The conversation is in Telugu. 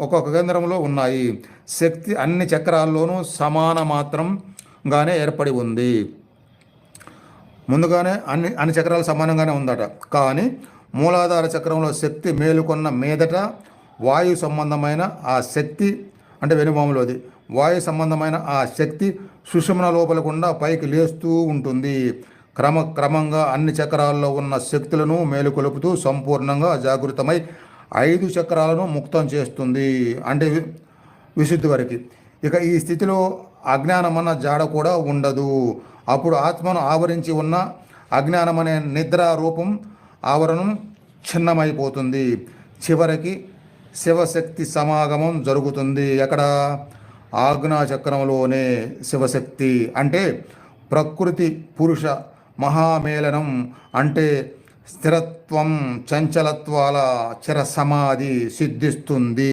ఒక్కొక్క కేంద్రంలో ఉన్నాయి. శక్తి అన్ని చక్రాల్లోనూ సమాన మాత్రంగానే ఏర్పడి ఉంది. ముందుగానే అన్ని చక్రాలు సమానంగానే ఉందట. కానీ మూలాధార చక్రంలో శక్తి మేలుకొన్న మీదట వాయు సంబంధమైన ఆ శక్తి, అంటే వెనుభాగంలోది వాయు సంబంధమైన ఆ శక్తి సుషుమ్న లోపల గుండా పైకి లేస్తూ ఉంటుంది. క్రమంగా అన్ని చక్రాల్లో ఉన్న శక్తులను మేలుకొలుపుతూ సంపూర్ణంగా జాగృతమై 5 చక్రాలను ముక్తం చేస్తుంది, అంటే విశుద్ధి వరకు. ఇక ఈ స్థితిలో అజ్ఞానమన్న జాడ కూడా ఉండదు. అప్పుడు ఆత్మను ఆవరించి ఉన్న అజ్ఞానమనే నిద్రా రూపం ఆవరణం చిన్నమైపోతుంది. చివరికి శివశక్తి సమాగమం జరుగుతుంది. ఎక్కడ? ఆజ్ఞాచక్రంలోనే శివశక్తి, అంటే ప్రకృతి పురుష మహామేళనం, అంటే స్థిరత్వం చంచలత్వాల చిర సమాధి సిద్ధిస్తుంది.